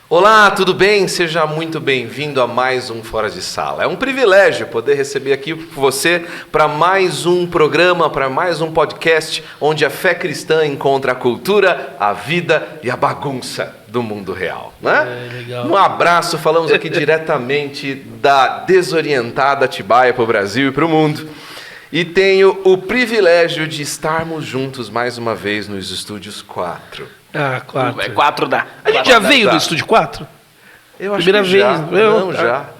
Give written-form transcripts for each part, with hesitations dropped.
Olá, tudo bem? Seja muito bem-vindo a mais um Fora de Sala. É um privilégio poder receber aqui você para mais um programa, para mais um podcast, onde a fé cristã encontra a cultura, a vida e a bagunça do mundo real, né? Legal. Um abraço, falamos aqui diretamente da desorientada Atibaia para o Brasil e para o mundo. E tenho o privilégio de estarmos juntos mais uma vez nos Estúdios 4. Ah, 4. É 4 dá. A gente já veio do Estúdio 4? Eu acho Primeira que já. vez. Não,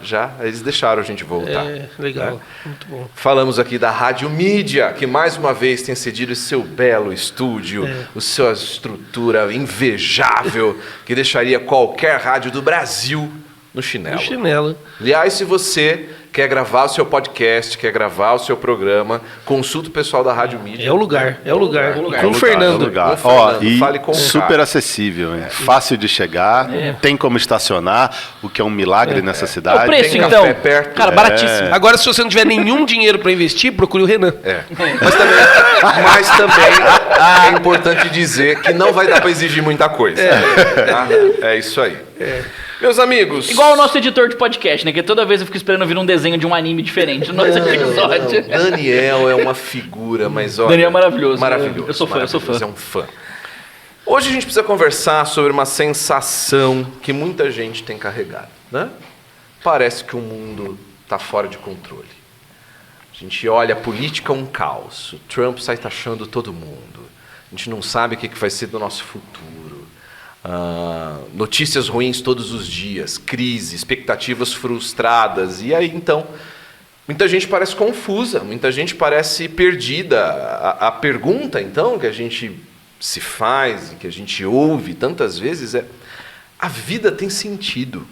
já. Eles deixaram a gente voltar. É, legal. Né? Muito bom. Falamos aqui da Rádio Mídia, que mais uma vez tem cedido esse seu belo estúdio, a sua estrutura invejável, que deixaria qualquer rádio do Brasil no chinelo. No chinelo. Aliás, se você quer gravar o seu podcast, quer gravar o seu programa, consulta o pessoal da Rádio Mídia. É o lugar. Com Com o Fernando. e fale com o super Caio. acessível, hein? Fácil de chegar, tem como estacionar, o que é um milagre nessa É cidade. o preço, Tem então. café perto. Cara, baratíssimo. Agora, se você não tiver nenhum dinheiro para investir, procure o Renan. Mas também é importante dizer que não vai dar para exigir muita coisa. Tá? É isso aí. Meus amigos... Igual o nosso editor de podcast, né? Que toda vez eu fico esperando vir um desenho de um anime diferente no nosso episódio. Daniel é uma figura, mas olha... Daniel é maravilhoso. Maravilhoso. Eu sou fã. É um fã. Hoje a gente precisa conversar sobre uma sensação que muita gente tem carregado, né? Parece que o mundo está fora de controle. A gente olha, a política é um caos. O Trump sai taxando todo mundo. A gente não sabe o que vai ser do nosso futuro. Notícias ruins todos os dias, crise, expectativas frustradas. E aí, então, muita gente parece confusa, muita gente parece perdida. A pergunta, então, que a gente se faz e que a gente ouve tantas vezes é: a vida tem sentido?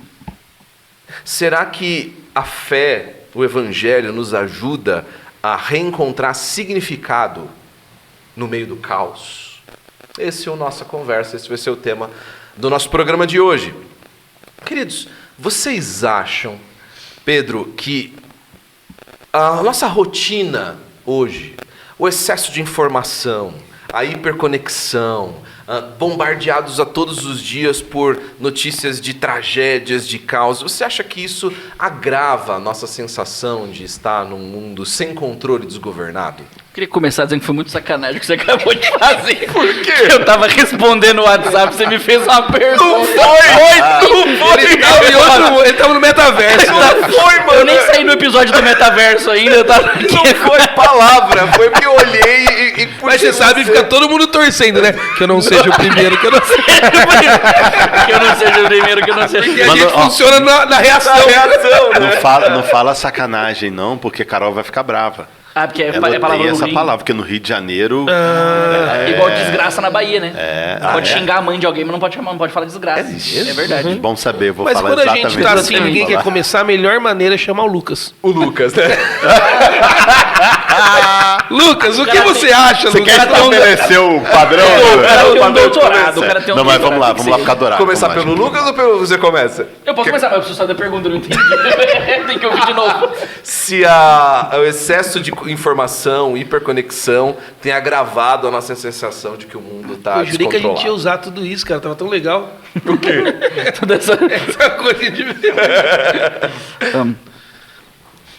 Será que a fé, o Evangelho, nos ajuda a reencontrar significado no meio do caos? Esse é a nossa conversa, esse vai ser o tema do nosso programa de hoje. Queridos, vocês acham, Pedro, que a nossa rotina hoje, o excesso de informação, a hiperconexão, bombardeados a todos os dias por notícias de tragédias, de caos, você acha que isso agrava a nossa sensação de estar num mundo sem controle, desgovernado? Queria começar dizendo que foi muito sacanagem o que você acabou de fazer. Por quê? Eu tava respondendo o WhatsApp, você me fez uma pergunta. Não foi! Ele tava no metaverso. Não foi, mano! Eu nem saí no episódio do metaverso ainda, eu tava aqui. Não foi palavra, foi porque eu olhei e Mas você sabe, fica todo mundo torcendo, né? Que eu não seja o primeiro, que eu não seja Que eu não seja o primeiro, que eu não seja o Porque a primeiro. gente funciona na reação. Não fala sacanagem, não, porque Carol vai ficar brava. Ah, porque Ela é palavra tem no essa Rio. palavra, porque no Rio de Janeiro... Igual desgraça na Bahia, né? Pode é? xingar a mãe de alguém, mas não pode falar desgraça. É verdade. Bom saber, vou Mas falar quando a exatamente. gente tá assim, o que ninguém eu quer falar. começar, a melhor maneira é chamar o Lucas. O Lucas, né? Lucas, o que você acha, Você Lucas? quer estabelecer o padrão? O cara tem um Padrão doutorado, começa. o cara tem um Não, mas doutorado, vamos lá ficar dourado. Começar vamos lá, pelo gente. Lucas ou pelo você começa? Eu posso começar, mas eu preciso saber a pergunta, eu não entendi. Tem que ouvir de novo. Se o excesso de informação, hiperconexão, tem agravado a nossa sensação de que o mundo está Eu jurei que a gente ia descontrolado. usar tudo isso, cara. Tava tão legal. Toda essa... Essa coisa de...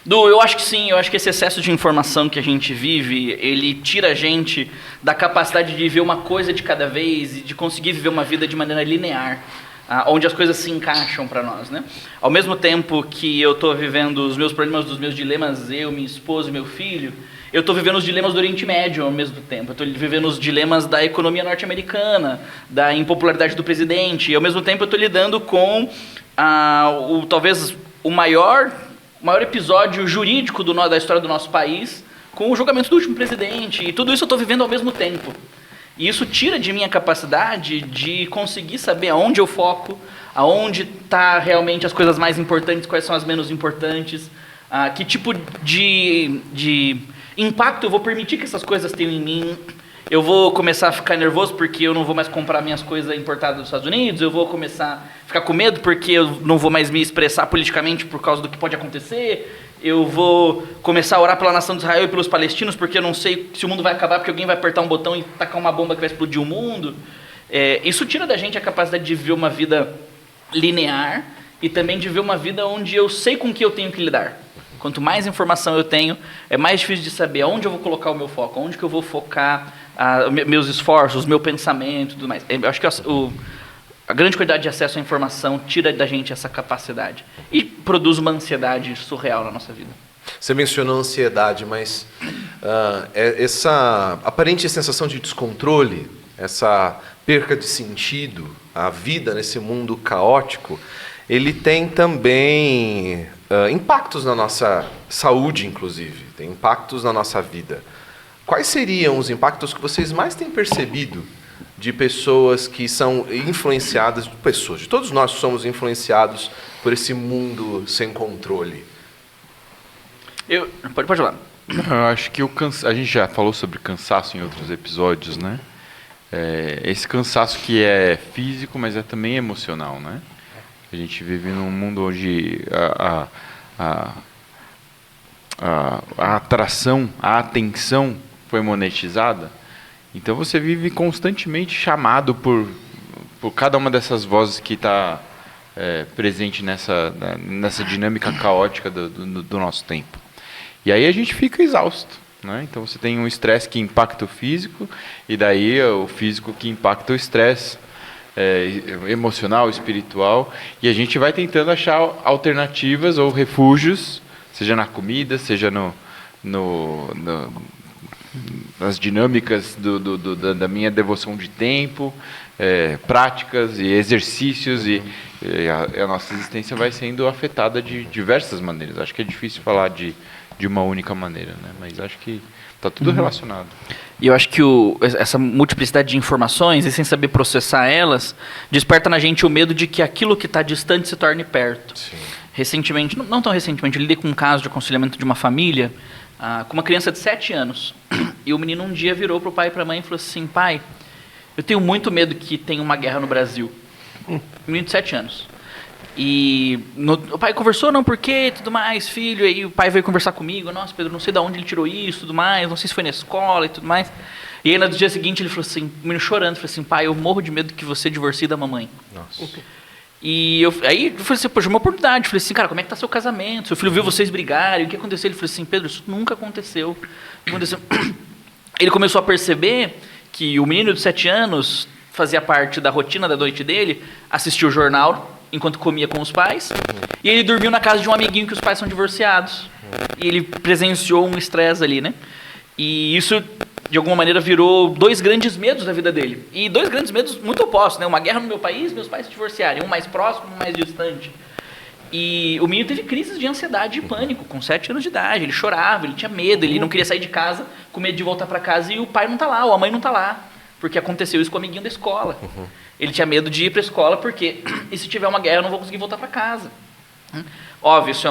Du, eu acho que sim, eu acho que esse excesso de informação que a gente vive, ele tira a gente da capacidade de ver uma coisa de cada vez e de conseguir viver uma vida de maneira linear, onde as coisas se encaixam para nós, né? Ao mesmo tempo que eu estou vivendo os meus problemas, os meus dilemas, eu, minha esposa e meu filho, eu estou vivendo os dilemas do Oriente Médio ao mesmo tempo. Eu estou vivendo os dilemas da economia norte-americana, da impopularidade do presidente, e ao mesmo tempo eu estou lidando com talvez o maior episódio jurídico da história do nosso país, com o julgamento do último presidente, e tudo isso eu estou vivendo ao mesmo tempo. E isso tira de mim a capacidade de conseguir saber aonde eu foco, aonde está realmente as coisas mais importantes, quais são as menos importantes, que tipo de impacto eu vou permitir que essas coisas tenham em mim. Eu vou começar a ficar nervoso porque eu não vou mais comprar minhas coisas importadas dos Estados Unidos, eu vou começar a ficar com medo porque eu não vou mais me expressar politicamente por causa do que pode acontecer. Eu vou começar a orar pela nação de Israel e pelos palestinos, porque eu não sei se o mundo vai acabar, porque alguém vai apertar um botão e tacar uma bomba que vai explodir o mundo. Isso tira da gente a capacidade de viver uma vida linear e também de viver uma vida onde eu sei com que eu tenho que lidar. Quanto mais informação eu tenho, é mais difícil de saber aonde eu vou colocar o meu foco, onde que eu vou focar meus esforços, meu pensamento e tudo mais. Eu acho que a grande quantidade de acesso à informação tira da gente essa capacidade e produz uma ansiedade surreal na nossa vida. Você mencionou ansiedade, mas essa aparente sensação de descontrole, essa perca de sentido, a vida nesse mundo caótico, ele tem também impactos na nossa saúde, inclusive, tem impactos na nossa vida. Quais seriam os impactos que vocês mais têm percebido de pessoas que são influenciadas, de todos nós somos influenciados por esse mundo sem controle? Pode falar. Eu acho que a gente já falou sobre cansaço em outros episódios, né? Esse cansaço que é físico, mas é também emocional, né? A gente vive num mundo onde a atração, a atenção foi monetizada. Então você vive constantemente chamado por cada uma dessas vozes que está presente nessa dinâmica caótica do nosso tempo. E aí a gente fica exausto, né? Então você tem um estresse que impacta o físico, e daí o físico que impacta o estresse emocional, espiritual, e a gente vai tentando achar alternativas ou refúgios, seja na comida, seja nas dinâmicas da minha devoção de tempo, práticas e exercícios, e a nossa existência vai sendo afetada de diversas maneiras. Acho que é difícil falar de uma única maneira, né? Mas acho que está tudo relacionado. E eu acho que essa multiplicidade de informações, e sem saber processar elas, desperta na gente o medo de que aquilo que está distante se torne perto. Sim. Recentemente, não tão recentemente, eu lidei com um caso de aconselhamento de uma família com uma criança de 7 anos. E o menino um dia virou para o pai e para a mãe e falou assim: pai, eu tenho muito medo que tenha uma guerra no Brasil. Menino de 7 anos. E o pai conversou, não, por quê, tudo mais, filho. Aí o pai veio conversar comigo: nossa, Pedro, não sei de onde ele tirou isso, tudo mais, não sei se foi na escola e tudo mais. E aí no dia seguinte ele falou assim, o menino chorando, falou assim: pai, eu morro de medo que você divorcie da mamãe. Nossa. E aí eu falei assim: poxa, uma oportunidade. Eu falei assim: cara, como é que tá seu casamento? Seu filho viu vocês brigarem, o que aconteceu? Ele falou assim: Pedro, isso nunca aconteceu. Ele começou a perceber que o menino de 7 anos fazia parte da rotina da noite dele, assistia o jornal enquanto comia com os pais, e ele dormiu na casa de um amiguinho que os pais são divorciados. E ele presenciou um estresse ali, né? E isso, de alguma maneira, virou 2 grandes medos da vida dele. E 2 grandes medos muito opostos, né? Uma guerra no meu país, meus pais se divorciarem. Um mais próximo, um mais distante. E o menino teve crises de ansiedade e pânico, com 7 anos de idade. Ele chorava, ele tinha medo, ele não queria sair de casa, com medo de voltar para casa e o pai não tá lá, ou a mãe não tá lá. Porque aconteceu isso com o amiguinho da escola. Ele tinha medo de ir para a escola porque, e se tiver uma guerra, eu não vou conseguir voltar para casa. Óbvio, isso é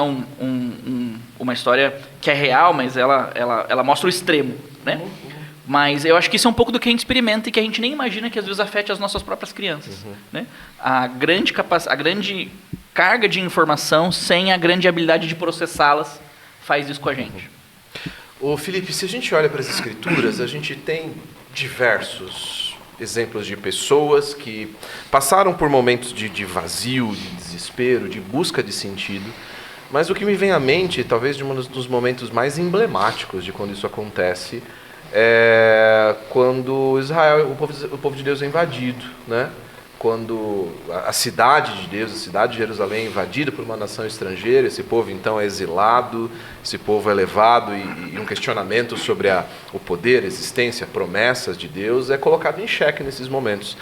uma história que é real, mas ela mostra o extremo, né? Mas eu acho que isso é um pouco do que a gente experimenta e que a gente nem imagina que às vezes afete as nossas próprias crianças, né? A grande carga de informação sem a grande habilidade de processá-las faz isso com a gente. Ô Felipe, se a gente olha para as escrituras, a gente tem diversos exemplos de pessoas que passaram por momentos de vazio, de desespero, de busca de sentido, mas o que me vem à mente, talvez de um dos momentos mais emblemáticos de quando isso acontece, é quando Israel, o povo de Deus é invadido, né? Quando a cidade de Deus, a cidade de Jerusalém é invadida por uma nação estrangeira, esse povo então é exilado, esse povo é levado e um questionamento sobre o poder, a existência, promessas de Deus é colocado em xeque nesses momentos.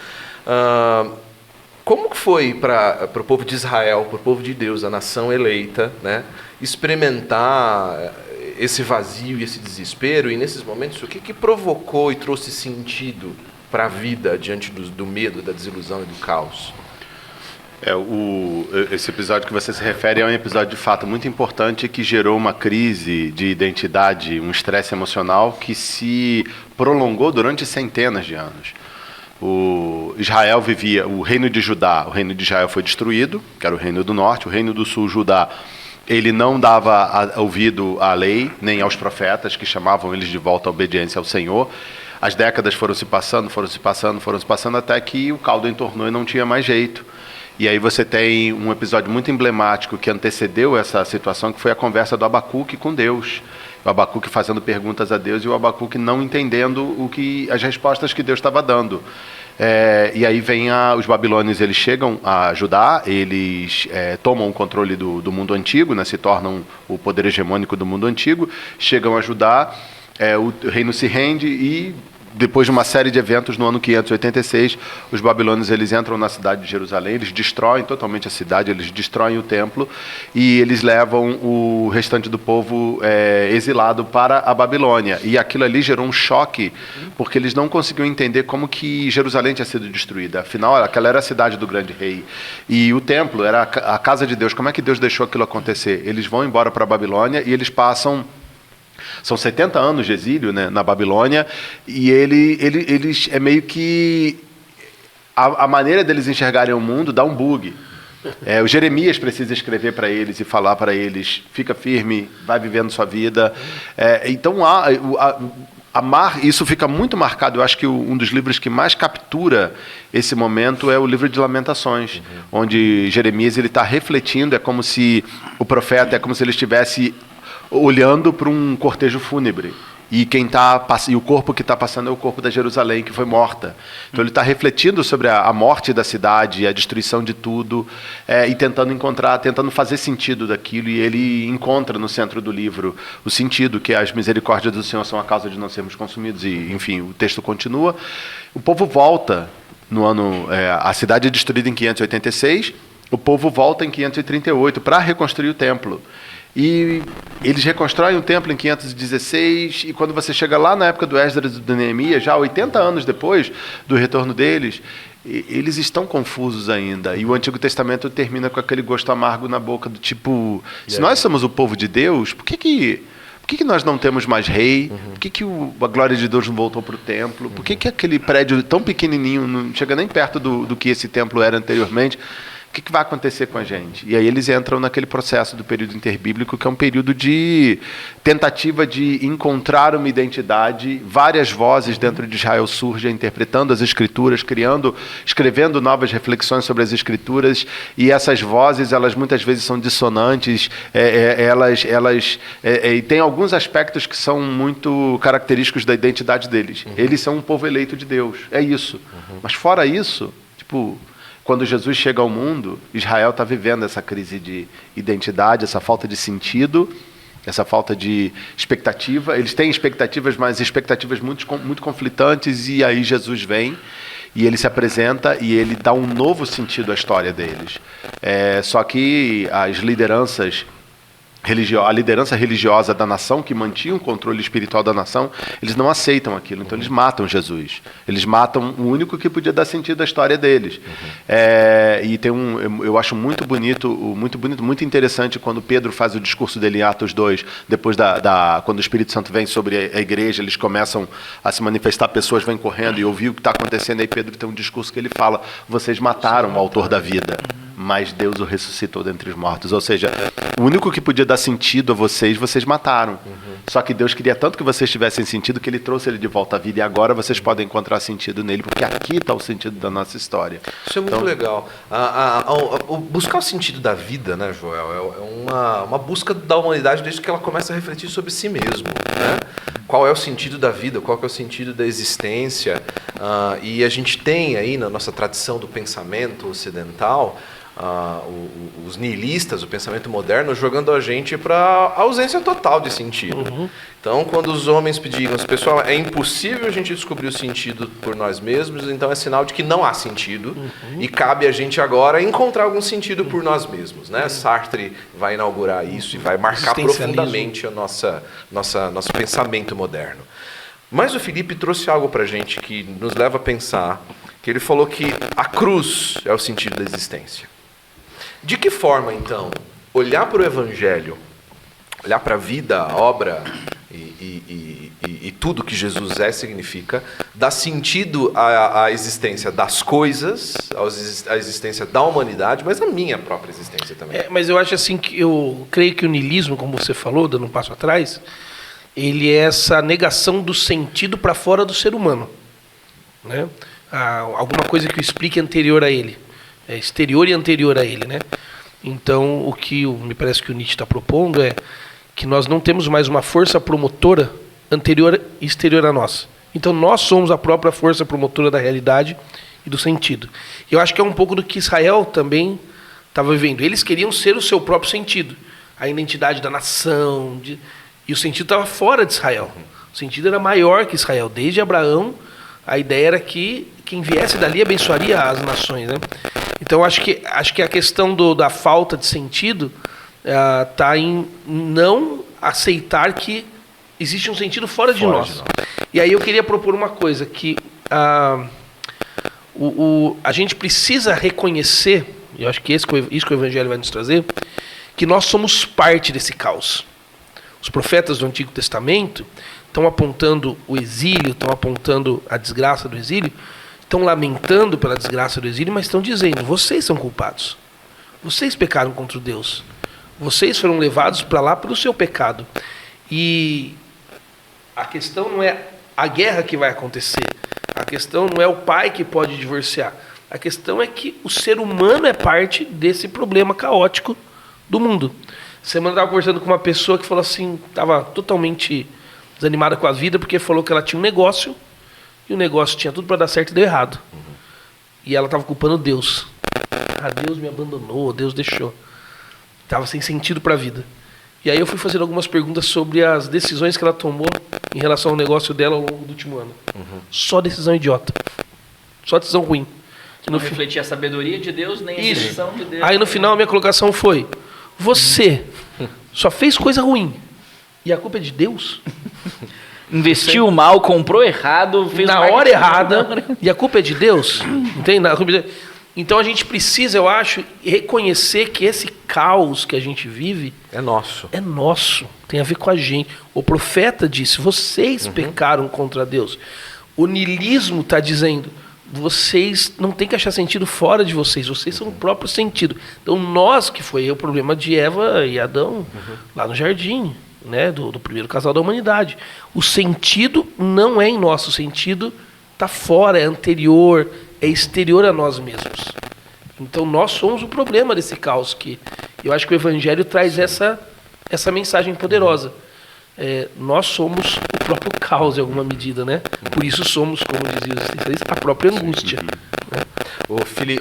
Como foi para o povo de Israel, para o povo de Deus, a nação eleita, né, experimentar esse vazio e esse desespero, e nesses momentos o que provocou e trouxe sentido para a vida diante do medo, da desilusão e do caos? Esse episódio que você se refere é um episódio de fato muito importante que gerou uma crise de identidade, um estresse emocional que se prolongou durante centenas de anos. Israel vivia, o reino de Judá, o reino de Israel foi destruído, que era o reino do norte, o reino do sul, Judá, ele não dava ouvido à lei, nem aos profetas, que chamavam eles de volta à obediência ao Senhor. As décadas foram se passando, até que o caldo entornou e não tinha mais jeito. E aí você tem um episódio muito emblemático que antecedeu essa situação, que foi a conversa do Abacuque com Deus. O Abacuque fazendo perguntas a Deus e o Abacuque não entendendo as respostas que Deus estava dando. E aí os babilônios, eles chegam a Judá, eles tomam o controle do mundo antigo, né, se tornam o poder hegemônico do mundo antigo, chegam a Judá, o reino se rende e, depois de uma série de eventos, no ano 586, os babilônios, eles entram na cidade de Jerusalém, eles destroem totalmente a cidade, eles destroem o templo e eles levam o restante do povo exilado para a Babilônia. E aquilo ali gerou um choque, porque eles não conseguiam entender como que Jerusalém tinha sido destruída. Afinal, aquela era a cidade do grande rei. E o templo era a casa de Deus. Como é que Deus deixou aquilo acontecer? Eles vão embora para a Babilônia e eles passam... São 70 anos de exílio, né, na Babilônia, e eles é meio que... A maneira deles enxergarem o mundo dá um bug. O Jeremias precisa escrever para eles e falar para eles, fica firme, vai vivendo sua vida. Então, isso fica muito marcado. Eu acho que um dos livros que mais captura esse momento é o livro de Lamentações, onde Jeremias está refletindo, é como se o profeta, é como se ele estivesse... olhando para um cortejo fúnebre. E o corpo que está passando é o corpo da Jerusalém, que foi morta. Então ele está refletindo sobre a morte da cidade, a destruição de tudo, e tentando fazer sentido daquilo. E ele encontra no centro do livro o sentido, que as misericórdias do Senhor são a causa de não sermos consumidos. E, enfim, o texto continua. O povo volta no ano... a cidade é destruída em 586, o povo volta em 538 para reconstruir o templo. E eles reconstroem o templo em 516, e quando você chega lá na época do Esdras e do Neemias, já 80 anos depois do retorno deles, eles estão confusos ainda. E o Antigo Testamento termina com aquele gosto amargo na boca, do tipo, se nós somos o povo de Deus, por que nós não temos mais rei? Por que a glória de Deus não voltou para o templo? Por que aquele prédio tão pequenininho não chega nem perto do que esse templo era anteriormente? O que vai acontecer com a gente? E aí eles entram naquele processo do período interbíblico, que é um período de tentativa de encontrar uma identidade. Várias vozes dentro de Israel surgem, interpretando as Escrituras, escrevendo novas reflexões sobre as Escrituras, e essas vozes, elas muitas vezes são dissonantes, e tem alguns aspectos que são muito característicos da identidade deles. Eles são um povo eleito de Deus, é isso. Mas fora isso, quando Jesus chega ao mundo, Israel está vivendo essa crise de identidade, essa falta de sentido, essa falta de expectativa. Eles têm expectativas, mas expectativas muito, muito conflitantes, e aí Jesus vem e ele se apresenta e ele dá um novo sentido à história deles. Só que as lideranças... a liderança religiosa da nação, que mantinha o controle espiritual da nação, eles não aceitam aquilo, então eles matam Jesus. Eles matam o único que podia dar sentido à história deles. E tem eu acho muito bonito, muito interessante, quando Pedro faz o discurso dele em Atos 2, depois quando o Espírito Santo vem sobre a igreja, eles começam a se manifestar, pessoas vêm correndo e ouvir o que está acontecendo, aí Pedro tem um discurso que ele fala: vocês mataram o autor da vida, mas Deus o ressuscitou dentre os mortos. Ou seja, o único que podia dar sentido a vocês mataram. Só que Deus queria tanto que vocês tivessem sentido, que ele trouxe ele de volta à vida, e agora vocês podem encontrar sentido nele, porque aqui está o sentido da nossa história. Isso é muito legal. Buscar o sentido da vida, né, Joel, é uma busca da humanidade desde que ela começa a refletir sobre si mesmo, né? Qual é o sentido da vida, qual é o sentido da existência. E a gente tem aí na nossa tradição do pensamento ocidental, os nihilistas, o pensamento moderno, jogando a gente para a ausência total de sentido. Então, quando os homens pediam, pessoal, é impossível a gente descobrir o sentido por nós mesmos, então é sinal de que não há sentido, e cabe a gente agora encontrar algum sentido por nós mesmos, né? Sartre vai inaugurar isso e vai marcar profundamente o nosso pensamento moderno. Mas o Felipe trouxe algo para a gente que nos leva a pensar, que ele falou que a cruz é o sentido da existência. De que forma, então, olhar para o Evangelho, olhar para a vida, a obra e e tudo que Jesus significa, dá sentido à existência das coisas, à existência da humanidade, mas à minha própria existência também. Mas eu acho assim que eu creio que o niilismo, como você falou, dando um passo atrás, ele é essa negação do sentido para fora do ser humano, né? Alguma coisa que o explique anterior a ele, exterior e anterior a ele, né? Então, o que me parece que o Nietzsche está propondo é que nós não temos mais uma força promotora anterior e exterior a nós. Então, nós somos a própria força promotora da realidade e do sentido. E eu acho que é um pouco do que Israel também estava vivendo. Eles queriam ser o seu próprio sentido, a identidade da nação, e o sentido estava fora de Israel. O sentido era maior que Israel. Desde Abraão, a ideia era que quem viesse dali abençoaria as nações, né? Então, acho que a questão da falta de sentido está em não aceitar que existe um sentido fora de nós. E aí eu queria propor uma coisa, que a gente precisa reconhecer, e eu acho que isso que o Evangelho vai nos trazer, que nós somos parte desse caos. Os profetas do Antigo Testamento estão apontando o exílio, estão apontando a desgraça do exílio, estão lamentando pela desgraça do exílio, mas estão dizendo: vocês são culpados. Vocês pecaram contra Deus. Vocês foram levados para lá pelo seu pecado. E a questão não é a guerra que vai acontecer. A questão não é o pai que pode divorciar. A questão é que o ser humano é parte desse problema caótico do mundo. Semana eu estava conversando com uma pessoa que falou assim, estava totalmente desanimada com a vida, porque falou que ela tinha um negócio, e o negócio tinha tudo para dar certo e deu errado. E ela estava culpando Deus. Deus me abandonou, Deus deixou. Estava sem sentido para a vida. E aí eu fui fazendo algumas perguntas sobre as decisões que ela tomou em relação ao negócio dela ao longo do último ano. Só decisão idiota. Só decisão ruim. Que não refletia a sabedoria de Deus, nem a decisão de Deus. Aí no final a minha colocação foi: você só fez coisa ruim. E a culpa é de Deus? Investiu mal, comprou errado, fez na hora errada. E a culpa é de Deus? Entende? Então a gente precisa, eu acho, reconhecer que esse caos que a gente vive é nosso. É nosso. Tem a ver com a gente. O profeta disse: vocês pecaram contra Deus. O niilismo está dizendo: vocês não têm que achar sentido fora de vocês. Vocês são o próprio sentido. Então nós, que foi o problema de Eva e Adão lá no jardim, né, do primeiro casal da humanidade. O sentido não é em nós. O sentido está fora, é anterior, é exterior a nós mesmos. Então nós somos o problema desse caos, que eu acho que o Evangelho traz essa mensagem poderosa. Nós somos o próprio caos em alguma medida, né? Por isso somos, como diziam os especialistas, a própria angústia. Né?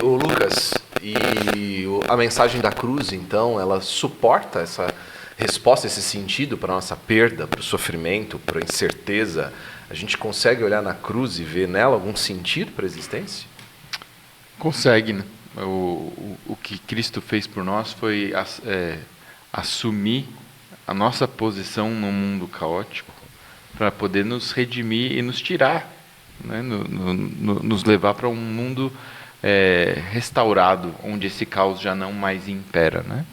O Lucas, e a mensagem da cruz, então, ela suporta essa resposta, esse sentido para a nossa perda, para o sofrimento, para a incerteza? A gente consegue olhar na cruz e ver nela algum sentido para a existência? Consegue, né? O que Cristo fez por nós foi assumir a nossa posição no mundo caótico para poder nos redimir e nos tirar, né? Nos levar para um mundo restaurado, onde esse caos já não mais impera, né?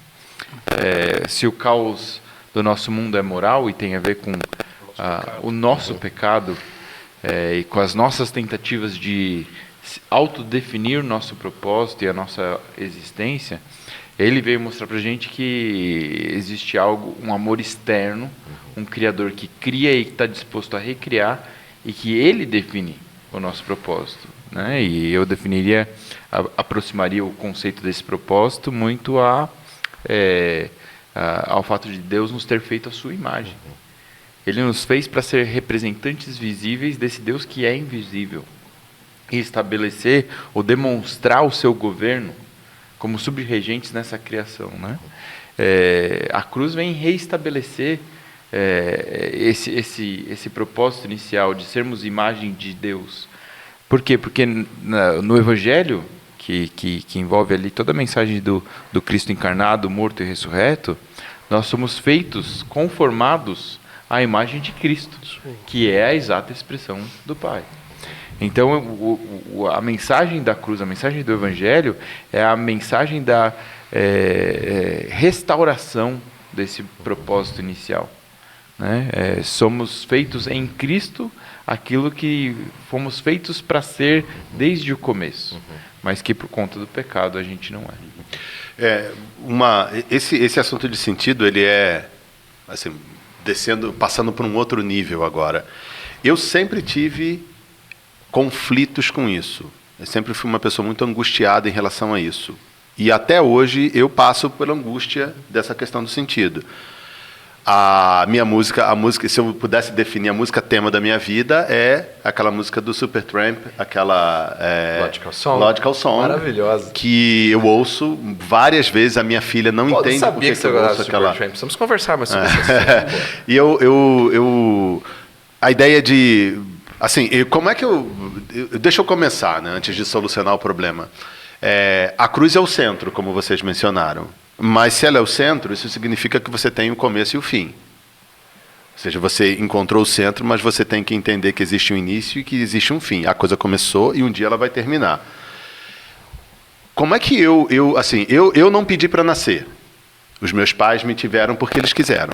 Se o caos do nosso mundo é moral e tem a ver com o nosso pecado e com as nossas tentativas de autodefinir o nosso propósito e a nossa existência, ele veio mostrar para a gente que existe algo, um amor externo, um Criador que cria e que está disposto a recriar, e que ele define o nosso propósito, né? E eu aproximaria o conceito desse propósito muito ao fato de Deus nos ter feito a sua imagem. Ele nos fez para ser representantes visíveis desse Deus que é invisível, e estabelecer ou demonstrar o seu governo como subregentes nessa criação, né? A cruz vem reestabelecer esse propósito inicial de sermos imagem de Deus. Por quê? Porque no Evangelho, que envolve ali toda a mensagem do Cristo encarnado, morto e ressurreto, nós somos feitos, conformados à imagem de Cristo, que é a exata expressão do Pai. Então, a mensagem da cruz, a mensagem do Evangelho, é a mensagem da restauração desse propósito inicial. né? Somos feitos em Cristo aquilo que fomos feitos para ser desde o começo, mas que por conta do pecado a gente não é. Esse assunto de sentido, ele é assim, passando por um outro nível agora. Eu sempre tive conflitos com isso. Eu sempre fui uma pessoa muito angustiada em relação a isso. E até hoje eu passo pela angústia dessa questão do sentido. A música, se eu pudesse definir a música tema da minha vida, é aquela música do Supertramp, aquela Logical Song, maravilhosa, que eu ouço várias vezes. A minha filha não entende por que eu ouço aquela. Precisamos conversar mais sobre isso. E a ideia de, assim, como é que deixa eu começar, né, antes de solucionar o problema. A cruz é o centro, como vocês mencionaram. Mas se ela é o centro, isso significa que você tem o começo e o fim. Ou seja, você encontrou o centro, mas você tem que entender que existe um início e que existe um fim. A coisa começou e um dia ela vai terminar. Como é que eu não pedi para nascer. Os meus pais me tiveram porque eles quiseram.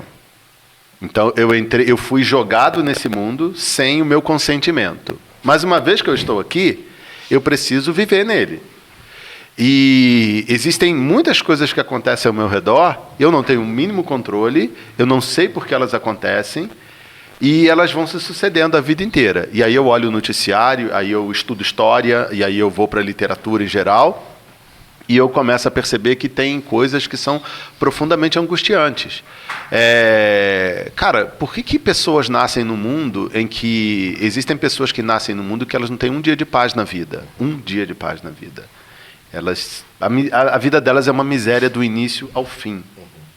Então eu fui jogado nesse mundo sem o meu consentimento. Mas uma vez que eu estou aqui, eu preciso viver nele. E existem muitas coisas que acontecem ao meu redor, eu não tenho o mínimo controle, eu não sei por que elas acontecem, e elas vão se sucedendo a vida inteira. E aí eu olho o noticiário, aí eu estudo história, e aí eu vou para a literatura em geral, e eu começo a perceber que tem coisas que são profundamente angustiantes. Cara, por que pessoas nascem no mundo em que... Existem pessoas que nascem no mundo que elas não têm um dia de paz na vida. Um dia de paz na vida. A vida delas é uma miséria do início ao fim.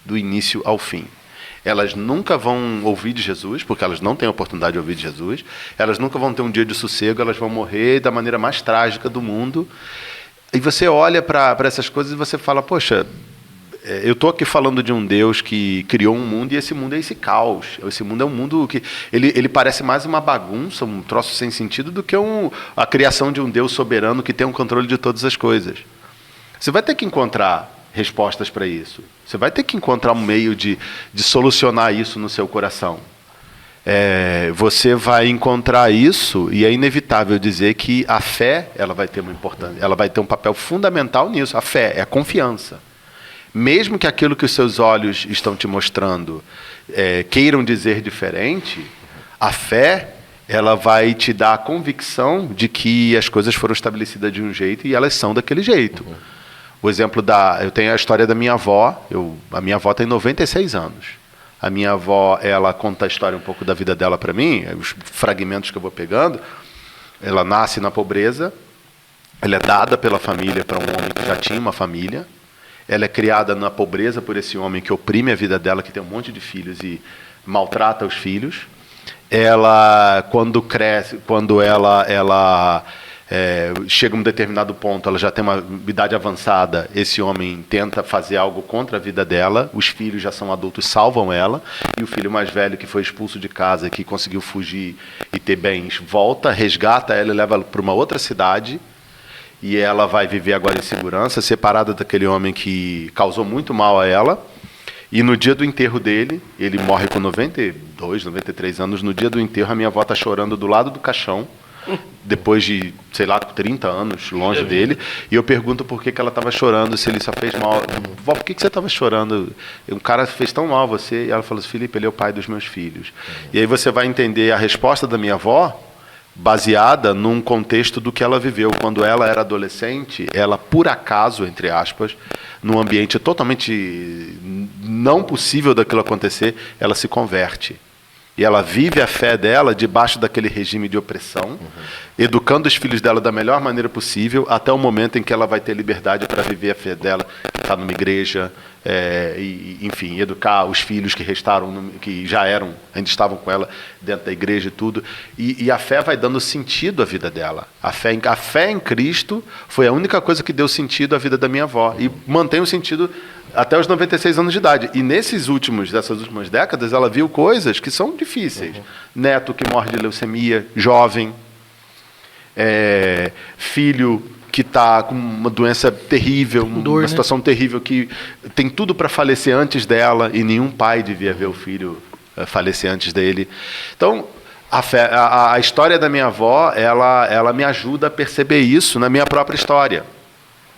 Do início ao fim. Elas nunca vão ouvir de Jesus, porque elas não têm a oportunidade de ouvir de Jesus. Elas nunca vão ter um dia de sossego, elas vão morrer da maneira mais trágica do mundo. E você olha para essas coisas e você fala, poxa, eu estou aqui falando de um Deus que criou um mundo e esse mundo é esse caos. Esse mundo é um mundo que... Ele parece mais uma bagunça, um troço sem sentido, do que a criação de um Deus soberano que tem um controle de todas as coisas. Você vai ter que encontrar respostas para isso. Você vai ter que encontrar um meio de solucionar isso no seu coração. Você vai encontrar isso e é inevitável dizer que a fé ela vai ter uma importância, ela vai ter um papel fundamental nisso. A fé é a confiança. Mesmo que aquilo que os seus olhos estão te mostrando queiram dizer diferente, a fé ela vai te dar a convicção de que as coisas foram estabelecidas de um jeito e elas são daquele jeito. O exemplo eu tenho a história da minha avó. A minha avó tem 96 anos. A minha avó, ela conta a história um pouco da vida dela para mim, os fragmentos que eu vou pegando. Ela nasce na pobreza, ela é dada pela família para um homem que já tinha uma família. Ela é criada na pobreza por esse homem que oprime a vida dela, que tem um monte de filhos e maltrata os filhos. Ela, quando cresce, quando ela chega a um determinado ponto, ela já tem uma idade avançada, esse homem tenta fazer algo contra a vida dela, os filhos já são adultos, salvam ela, e o filho mais velho, que foi expulso de casa, que conseguiu fugir e ter bens, volta, resgata ela e leva ela para uma outra cidade, e ela vai viver agora em segurança, separada daquele homem que causou muito mal a ela. E no dia do enterro dele, ele morre com 92, 93 anos, no dia do enterro a minha avó está chorando do lado do caixão, depois de, sei lá, 30 anos longe dele, e eu pergunto por que ela estava chorando, se ele só fez mal. Vó, por que você estava chorando? Um cara fez tão mal a você. E ela falou assim, Felipe, ele é o pai dos meus filhos. E aí você vai entender a resposta da minha avó, baseada num contexto do que ela viveu. Quando ela era adolescente, ela, por acaso, entre aspas, num ambiente totalmente não possível daquilo acontecer, ela se converte. E ela vive a fé dela debaixo daquele regime de opressão, educando os filhos dela da melhor maneira possível, até o momento em que ela vai ter liberdade para viver a fé dela, estar numa igreja, enfim, educar os filhos que restaram, que já ainda estavam com ela dentro da igreja e tudo. E a fé vai dando sentido à vida dela. A fé em Cristo foi a única coisa que deu sentido à vida da minha avó. E mantém o sentido até os 96 anos de idade. E dessas últimas décadas, ela viu coisas que são difíceis. Neto que morre de leucemia, jovem, filho que está com uma doença terrível, uma situação terrível, que tem tudo para falecer antes dela, e nenhum pai devia ver o filho falecer antes dele. Então, a história da minha avó, ela me ajuda a perceber isso na minha própria história.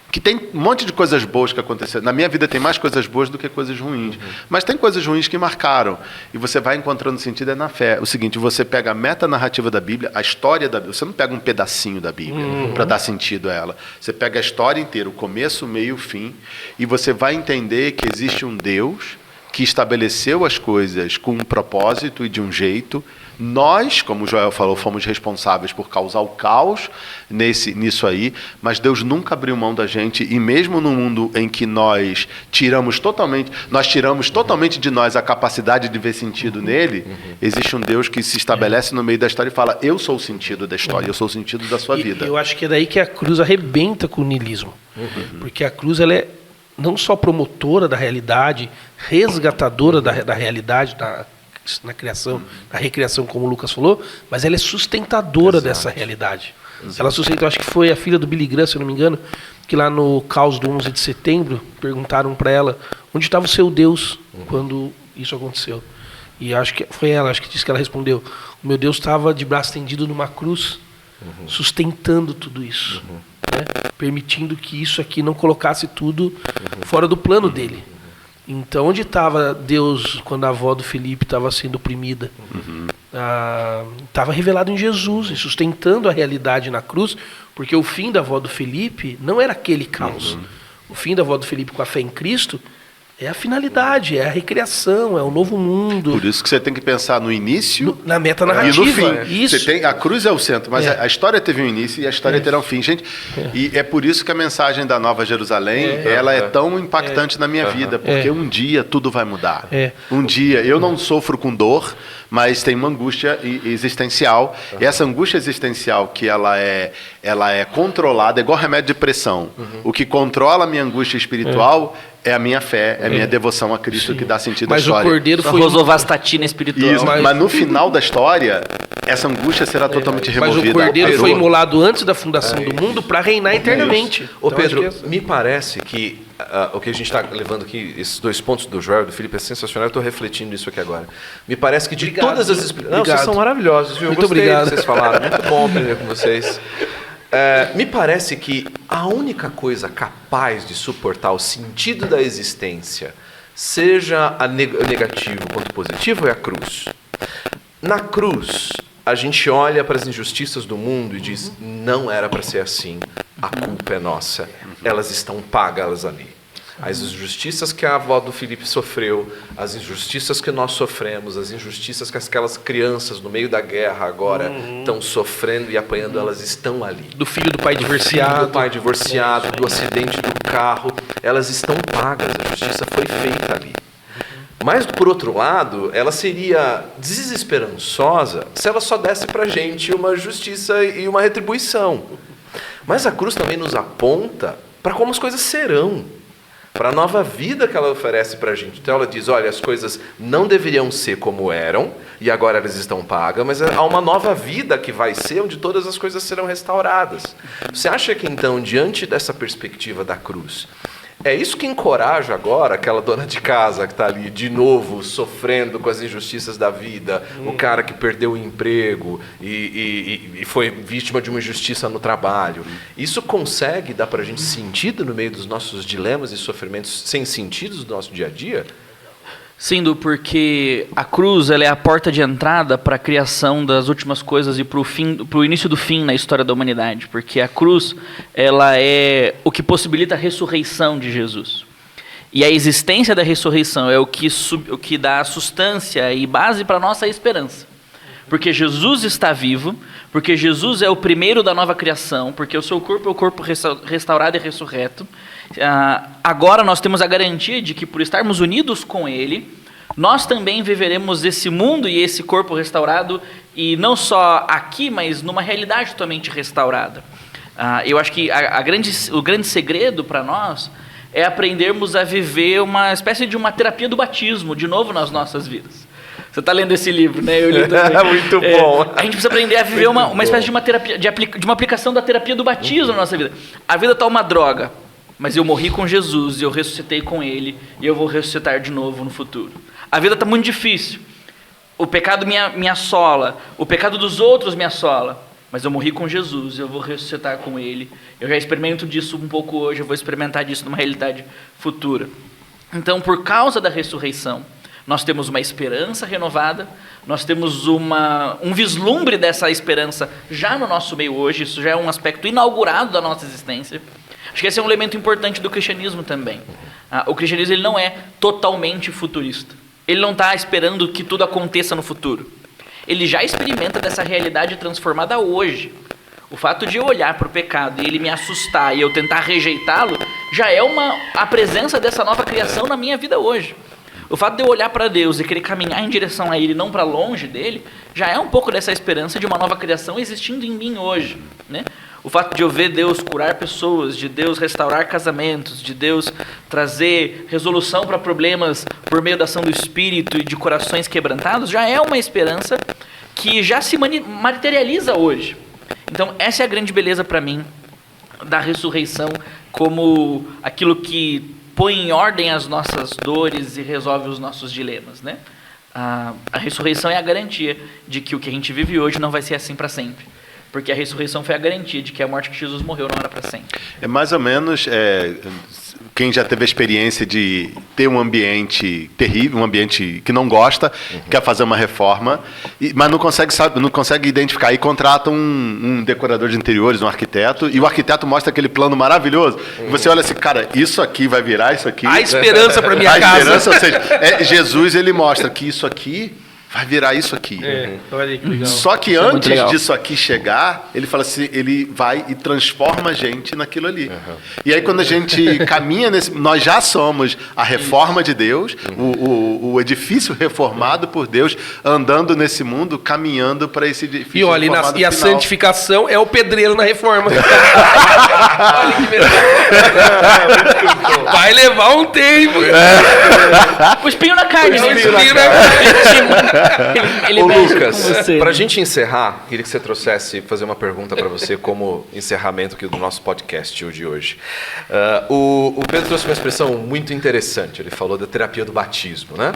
Que tem um monte de coisas boas que aconteceram. Na minha vida tem mais coisas boas do que coisas ruins. Mas tem coisas ruins que marcaram. E você vai encontrando sentido na fé. O seguinte, você pega a metanarrativa da Bíblia, a história da Bíblia. Você não pega um pedacinho da Bíblia para dar sentido a ela. Você pega a história inteira, o começo, o meio e o fim. E você vai entender que existe um Deus que estabeleceu as coisas com um propósito e de um jeito. Nós, como o Joel falou, fomos responsáveis por causar o caos nisso aí, mas Deus nunca abriu mão da gente, e mesmo no mundo em que nós tiramos totalmente de nós a capacidade de ver sentido nele, existe um Deus que se estabelece no meio da história e fala, eu sou o sentido da história, eu sou o sentido da sua vida. Eu acho que é daí que a cruz arrebenta com o niilismo, porque a cruz ela é não só promotora da realidade, resgatadora da realidade, na criação, na recriação, como o Lucas falou, mas ela é sustentadora dessa realidade. Ela sustenta, eu acho que foi a filha do Billy Graham, se eu não me engano, que lá no caos do 11 de setembro, perguntaram para ela onde estava o seu Deus quando isso aconteceu. E acho que foi ela, acho que disse que ela respondeu, o meu Deus estava de braço estendido numa cruz, sustentando tudo isso, né? Permitindo que isso aqui não colocasse tudo fora do plano dele. Então, onde estava Deus quando a avó do Felipe estava sendo oprimida? Estava revelado em Jesus, e sustentando a realidade na cruz, porque o fim da avó do Felipe não era aquele caos. O fim da avó do Felipe com a fé em Cristo é a finalidade, é a recriação, é o novo mundo. Por isso que você tem que pensar no início na metanarrativa. E no fim. Isso. A cruz é o centro, mas a história teve um início e a história terá um fim. Gente, e é por isso que a mensagem da Nova Jerusalém ela é tão impactante na minha vida, porque um dia tudo vai mudar. Um dia, eu não sofro com dor, mas tem uma angústia existencial. E essa angústia existencial que ela é controlada, é igual remédio de pressão. O que controla a minha angústia espiritual é a minha fé, é a minha devoção a Cristo que dá sentido à história. Mas o cordeiro foi rosovastatina espiritual. Isso, mas no final da história, essa angústia será totalmente removida. Mas o cordeiro foi imolado antes da fundação do mundo para reinar eternamente. Ô Pedro, me parece que o que a gente está levando aqui, esses 2 pontos do Joel e do Felipe, é sensacional. Eu estou refletindo isso aqui agora. Me parece que de todas as explicações... Não, vocês são maravilhosos, viu? Muito Gostei obrigado. do que vocês falaram. Muito bom aprender com vocês. Me parece que a única coisa capaz de suportar o sentido da existência, seja negativo quanto positivo, é a cruz. Na cruz, a gente olha para as injustiças do mundo e diz, não era para ser assim, a culpa é nossa, elas estão pagas ali. As injustiças que a avó do Felipe sofreu, as injustiças que nós sofremos, as injustiças que aquelas crianças no meio da guerra agora estão sofrendo e apanhando, elas estão ali. Do filho do pai divorciado. Do pai divorciado, do acidente do carro, elas estão pagas, a justiça foi feita ali. Mas, por outro lado, ela seria desesperançosa se ela só desse para a gente uma justiça e uma retribuição. Mas a cruz também nos aponta para como as coisas serão, para a nova vida que ela oferece para a gente. Então ela diz, olha, as coisas não deveriam ser como eram, e agora elas estão pagas, mas há uma nova vida que vai ser, onde todas as coisas serão restauradas. Você acha que então, diante dessa perspectiva da cruz, é isso que encoraja agora aquela dona de casa que está ali de novo sofrendo com as injustiças da vida, o cara que perdeu o emprego e foi vítima de uma injustiça no trabalho. Isso consegue dar para a gente sentido no meio dos nossos dilemas e sofrimentos sem sentidos do nosso dia a dia? Sim, porque a cruz ela é a porta de entrada para a criação das últimas coisas e para o início do fim na história da humanidade, porque a cruz ela é o que possibilita a ressurreição de Jesus. E a existência da ressurreição é o que dá substância e base para a nossa esperança. Porque Jesus está vivo, porque Jesus é o primeiro da nova criação, porque o seu corpo é o corpo restaurado e ressurreto. Agora nós temos a garantia de que, por estarmos unidos com Ele, nós também viveremos esse mundo e esse corpo restaurado, e não só aqui, mas numa realidade totalmente restaurada. Eu acho que o grande segredo para nós é aprendermos a viver uma espécie de uma terapia do batismo, de novo nas nossas vidas. Você está lendo esse livro, né? Eu li também. Muito bom. A gente precisa aprender a viver uma espécie de uma terapia, de uma aplicação da terapia do batismo na nossa vida. A vida está uma droga, mas eu morri com Jesus e eu ressuscitei com Ele e eu vou ressuscitar de novo no futuro. A vida está muito difícil. o pecado me assola, o pecado dos outros me assola, mas eu morri com Jesus, eu vou ressuscitar com Ele. Eu já experimento disso um pouco hoje, eu vou experimentar disso numa realidade futura. Então, por causa da ressurreição, nós temos uma esperança renovada, nós temos um vislumbre dessa esperança já no nosso meio hoje, isso já é um aspecto inaugurado da nossa existência. Acho que esse é um elemento importante do cristianismo também. O cristianismo ele não é totalmente futurista. Ele não está esperando que tudo aconteça no futuro. Ele já experimenta dessa realidade transformada hoje. O fato de eu olhar para o pecado e ele me assustar e eu tentar rejeitá-lo, já é a presença dessa nova criação na minha vida hoje. O fato de eu olhar para Deus e querer caminhar em direção a Ele, não para longe dele, já é um pouco dessa esperança de uma nova criação existindo em mim hoje, né? O fato de eu ver Deus curar pessoas, de Deus restaurar casamentos, de Deus trazer resolução para problemas por meio da ação do Espírito e de corações quebrantados, já é uma esperança que já se materializa hoje. Então, essa é a grande beleza para mim da ressurreição, como aquilo que põe em ordem as nossas dores e resolve os nossos dilemas, né? A ressurreição é a garantia de que o que a gente vive hoje não vai ser assim para sempre. Porque a ressurreição foi a garantia de que a morte que Jesus morreu não era para sempre. É mais ou menos quem já teve a experiência de ter um ambiente terrível, um ambiente que não gosta, quer fazer uma reforma, mas não consegue identificar. E contrata um decorador de interiores, um arquiteto, e o arquiteto mostra aquele plano maravilhoso. E você olha assim, cara, isso aqui vai virar isso aqui. A esperança para minha a casa. Esperança, ou seja, Jesus ele mostra que isso aqui vai virar isso aqui. Olha que legal. Só que Isso é muito antes legal. disso aqui chegar, ele fala assim, ele vai e transforma a gente naquilo ali. E aí quando a gente caminha nós já somos a reforma de Deus, o edifício reformado por Deus, andando nesse mundo, caminhando para esse edifício E olha, reformado e a final. santificação é o pedreiro na reforma. Olha que beleza. Vai levar um tempo. O espinho na carne, né? Espinho na carne. Ele Ô mexe Lucas, com você, para a né? gente encerrar, queria que você trouxesse, fazer uma pergunta para você como encerramento aqui do nosso podcast de hoje. O Pedro trouxe uma expressão muito interessante, ele falou da terapia do batismo, né?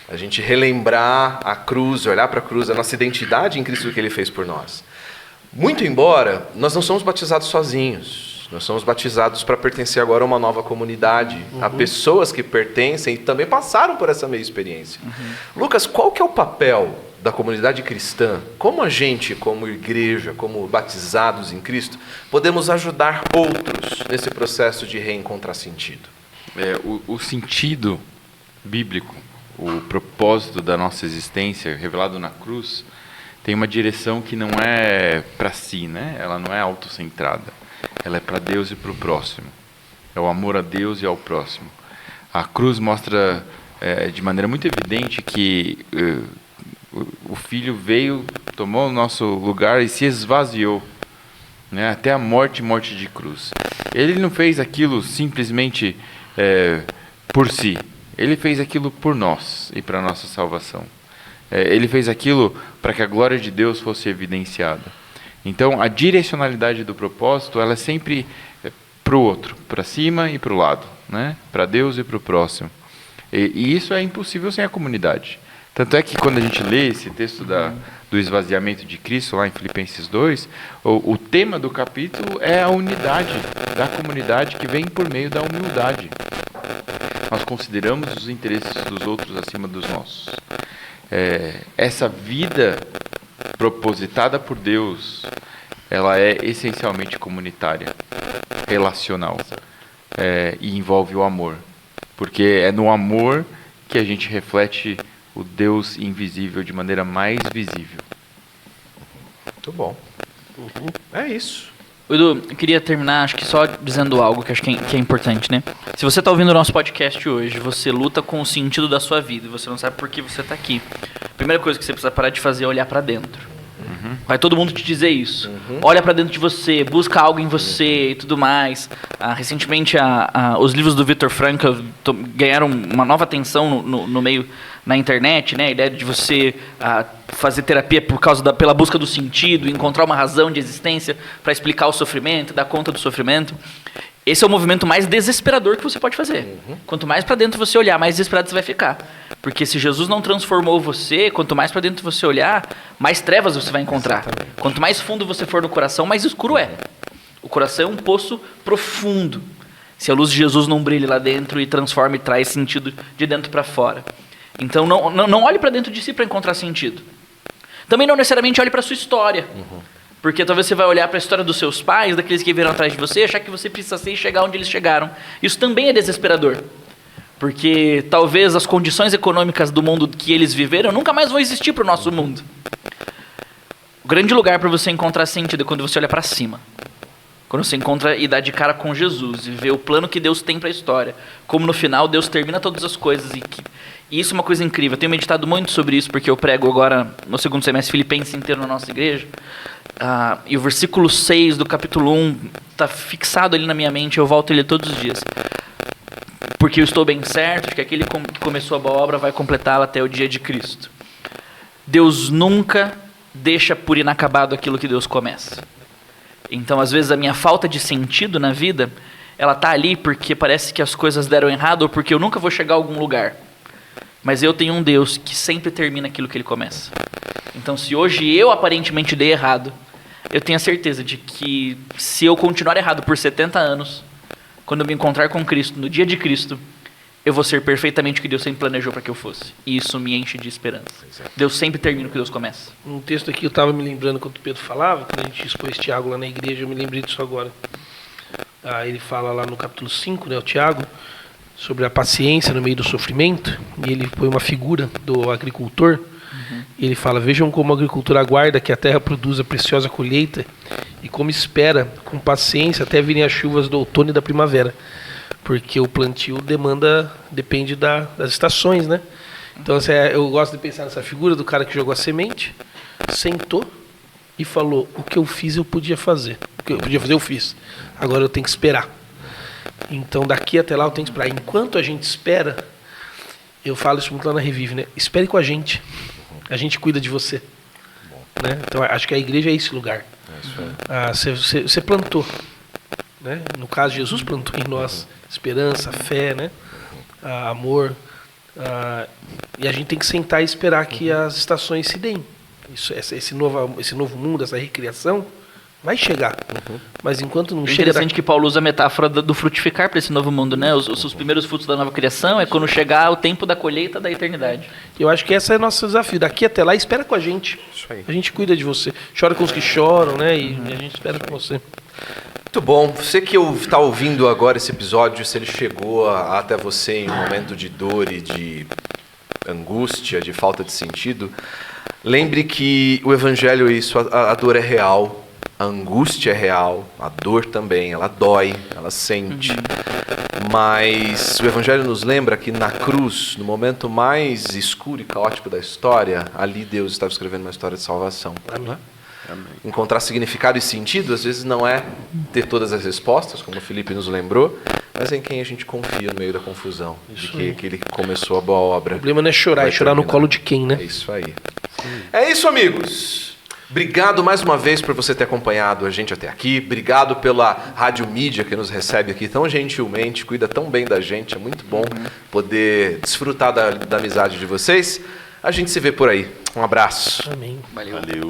A gente relembrar a cruz, olhar para a cruz, a nossa identidade em Cristo que Ele fez por nós. Muito embora, nós não somos batizados sozinhos. Nós somos batizados para pertencer agora a uma nova comunidade, a pessoas que pertencem e também passaram por essa mesma experiência. Lucas, qual que é o papel da comunidade cristã? Como a gente, como igreja, como batizados em Cristo, podemos ajudar outros nesse processo de reencontrar sentido? O sentido bíblico, o propósito da nossa existência revelado na cruz, tem uma direção que não é para si, né? Ela não é autocentrada. Ela é para Deus e para o próximo. É o amor a Deus e ao próximo. A cruz mostra de maneira muito evidente que o Filho veio, tomou o nosso lugar e se esvaziou, né? Até a morte de cruz. Ele não fez aquilo simplesmente por si. Ele fez aquilo por nós e para a nossa salvação. Ele fez aquilo para que a glória de Deus fosse evidenciada. Então, a direcionalidade do propósito, ela é sempre para o outro, para cima e para o lado, né? Para Deus e para o próximo. E isso é impossível sem a comunidade. Tanto é que quando a gente lê esse texto do esvaziamento de Cristo, lá em Filipenses 2, o tema do capítulo é a unidade da comunidade que vem por meio da humildade. Nós consideramos os interesses dos outros acima dos nossos. Essa vida propositada por Deus, ela é essencialmente comunitária, relacional, e envolve o amor, porque é no amor que a gente reflete o Deus invisível de maneira mais visível. Muito bom. É isso. Edu, eu queria terminar, acho que só dizendo algo que acho que é importante, né? Se você está ouvindo o nosso podcast hoje, você luta com o sentido da sua vida e você não sabe por que você está aqui. A primeira coisa que você precisa parar de fazer é olhar para dentro. Vai todo mundo te dizer isso. Olha para dentro de você, busca algo em você e tudo mais. Recentemente, os livros do Viktor Frankl ganharam uma nova atenção no meio, na internet, né? A ideia de você fazer terapia pela busca do sentido, encontrar uma razão de existência para explicar o sofrimento, dar conta do sofrimento. Esse é o movimento mais desesperador que você pode fazer. Quanto mais para dentro você olhar, mais desesperado você vai ficar. Porque se Jesus não transformou você, quanto mais para dentro você olhar, mais trevas você vai encontrar. Exatamente. Quanto mais fundo você for no coração, mais escuro é. O coração é um poço profundo. Se a luz de Jesus não brilha lá dentro e transforma e traz sentido de dentro para fora. Então não olhe para dentro de si para encontrar sentido. Também não necessariamente olhe para sua história. Porque talvez você vai olhar para a história dos seus pais, daqueles que vieram atrás de você, e achar que você precisa ser e chegar onde eles chegaram. Isso também é desesperador. Porque talvez as condições econômicas do mundo que eles viveram nunca mais vão existir para o nosso mundo. O grande lugar para você encontrar sentido é quando você olha para cima. Quando você encontra e dá de cara com Jesus e vê o plano que Deus tem para a história. Como no final Deus termina todas as coisas. E isso é uma coisa incrível. Eu tenho meditado muito sobre isso porque eu prego agora no segundo semestre Filipenses inteiro na nossa igreja. E o versículo 6 do capítulo 1 está fixado ali na minha mente. Eu volto ele todos os dias. Porque eu estou bem certo de que aquele que começou a boa obra vai completá-la até o dia de Cristo. Deus nunca deixa por inacabado aquilo que Deus começa. Então, às vezes, a minha falta de sentido na vida, ela está ali porque parece que as coisas deram errado ou porque eu nunca vou chegar a algum lugar. Mas eu tenho um Deus que sempre termina aquilo que Ele começa. Então, se hoje eu aparentemente dei errado, eu tenho a certeza de que se eu continuar errado por 70 anos, quando eu me encontrar com Cristo, no dia de Cristo, eu vou ser perfeitamente o que Deus sempre planejou para que eu fosse. E isso me enche de esperança. Deus sempre termina o que Deus começa. Um texto aqui eu estava me lembrando quando o Pedro falava, quando a gente expôs Tiago lá na igreja, eu me lembrei disso agora. Ele fala lá no capítulo 5, né, o Tiago, sobre a paciência no meio do sofrimento, e ele põe uma figura do agricultor, e ele fala: vejam como o agricultor aguarda que a terra produza preciosa colheita, e como espera com paciência até virem as chuvas do outono e da primavera. Porque o plantio depende das estações, né? Então, eu gosto de pensar nessa figura do cara que jogou a semente, sentou e falou: o que eu fiz eu podia fazer. O que eu podia fazer eu fiz. Agora eu tenho que esperar. Então, daqui até lá eu tenho que esperar. Enquanto a gente espera, eu falo isso muito lá na Revive, né? Espere com a gente. A gente cuida de você. Né? Então, acho que a igreja é esse lugar. Você plantou. Né? No caso, Jesus plantou em nós esperança, fé, né? Amor. E a gente tem que sentar e esperar que as estações se deem. Esse novo mundo, essa recriação, vai chegar. Mas enquanto não chega... É interessante que Paulo usa a metáfora do frutificar para esse novo mundo, né? Os primeiros frutos da nova criação é quando chegar o tempo da colheita da eternidade. Eu acho que esse é o nosso desafio. Daqui até lá, espera com a gente. Isso aí. A gente cuida de você. Chora com os que choram, né? E a gente espera com você. Muito bom. Você que está ouvindo agora esse episódio, se ele chegou até você em um momento de dor e de angústia, de falta de sentido, lembre que o Evangelho é isso, a dor é real, a angústia é real, a dor também, ela dói, ela sente. Mas o Evangelho nos lembra que na cruz, no momento mais escuro e caótico da história, ali Deus estava escrevendo uma história de salvação. Amém. Encontrar significado e sentido, às vezes não é ter todas as respostas, como o Felipe nos lembrou, mas é em quem a gente confia no meio da confusão, de que ele começou a boa obra. O problema não é chorar, é chorar no colo de quem, né? É isso aí. É isso, amigos. Obrigado mais uma vez por você ter acompanhado a gente até aqui. Obrigado pela Rádio Mídia que nos recebe aqui tão gentilmente, cuida tão bem da gente. É muito bom poder desfrutar da amizade de vocês. A gente se vê por aí. Um abraço. Amém. Valeu. Valeu.